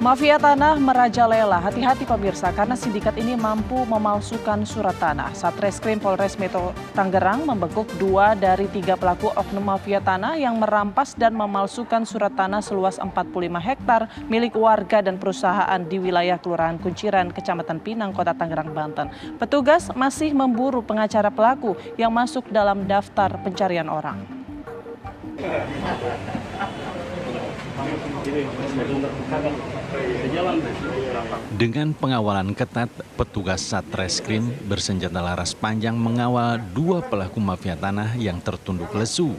Mafia tanah merajalela, hati-hati pemirsa karena sindikat ini mampu memalsukan surat tanah. Satreskrim Polres Metro Tangerang membekuk 2 dari 3 pelaku oknum mafia tanah yang merampas dan memalsukan surat tanah seluas 45 hektar milik warga dan perusahaan di wilayah Kelurahan Kunciran, Kecamatan Pinang, Kota Tangerang, Banten. Petugas masih memburu pengacara pelaku yang masuk dalam daftar pencarian orang. Dengan pengawalan ketat, petugas Satreskrim bersenjata laras panjang mengawal 2 pelaku mafia tanah yang tertunduk lesu.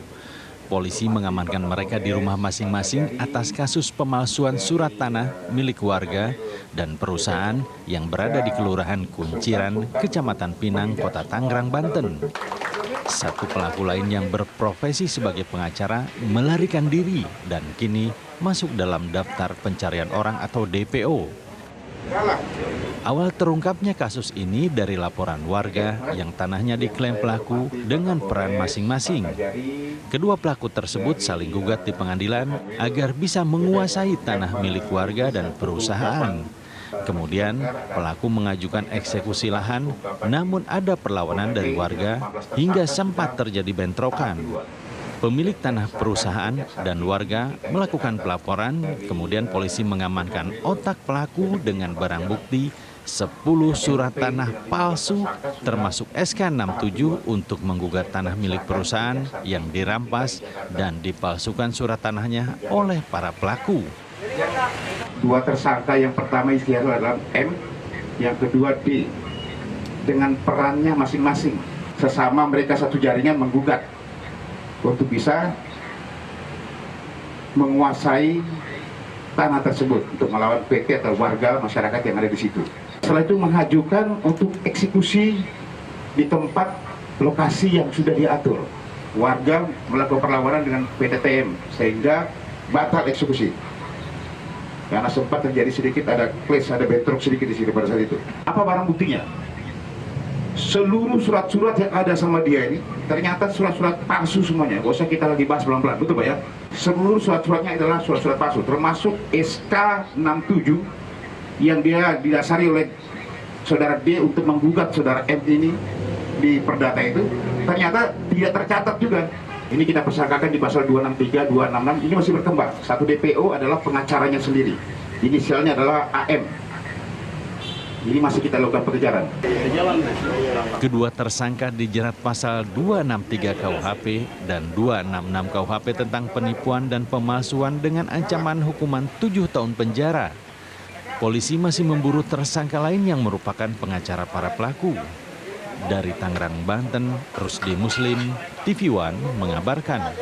Polisi mengamankan mereka di rumah masing-masing atas kasus pemalsuan surat tanah milik warga dan perusahaan yang berada di Kelurahan Kunciran, Kecamatan Pinang, Kota Tangerang, Banten. Satu pelaku lain yang berprofesi sebagai pengacara melarikan diri dan kini masuk dalam daftar pencarian orang atau DPO. Awal terungkapnya kasus ini dari laporan warga yang tanahnya diklaim pelaku dengan peran masing-masing. Kedua pelaku tersebut saling gugat di pengadilan agar bisa menguasai tanah milik warga dan perusahaan. Kemudian pelaku mengajukan eksekusi lahan, namun ada perlawanan dari warga hingga sempat terjadi bentrokan. Pemilik tanah perusahaan dan warga melakukan pelaporan, kemudian polisi mengamankan otak pelaku dengan barang bukti 10 surat tanah palsu termasuk SK67 untuk menggugat tanah milik perusahaan yang dirampas dan dipalsukan surat tanahnya oleh para pelaku. 2 tersangka yang pertama istilah adalah M, yang kedua D. Dengan perannya masing-masing, sesama mereka satu jaringan menggugat untuk bisa menguasai tanah tersebut untuk melawan PT atau warga masyarakat yang ada di situ. Setelah itu mengajukan untuk eksekusi di tempat lokasi yang sudah diatur. Warga melakukan perlawanan dengan PTTM sehingga batal eksekusi. Karena sempat terjadi sedikit ada clash, ada bentrok sedikit di sini pada saat itu. Apa barang buktinya? Seluruh surat-surat yang ada sama dia ini ternyata surat-surat palsu semuanya. Gak usah kita lagi bahas pelan-pelan, betul Pak ya? Seluruh surat-suratnya adalah surat-surat palsu, termasuk SK67 yang dia didasari oleh saudara D untuk menggugat saudara M ini di perdata itu. Ternyata tidak tercatat juga. Ini kita persangkakan di pasal 263, 266, ini masih berkembang. Satu DPO adalah pengacaranya sendiri. Inisialnya adalah AM. Ini masih kita lakukan pengejaran. Kedua tersangka dijerat pasal 263 KUHP dan 266 KUHP tentang penipuan dan pemalsuan dengan ancaman hukuman 7 tahun penjara. Polisi masih memburu tersangka lain yang merupakan pengacara para pelaku. Dari Tangerang, Banten, Rusdi Muslim, TV One mengabarkan.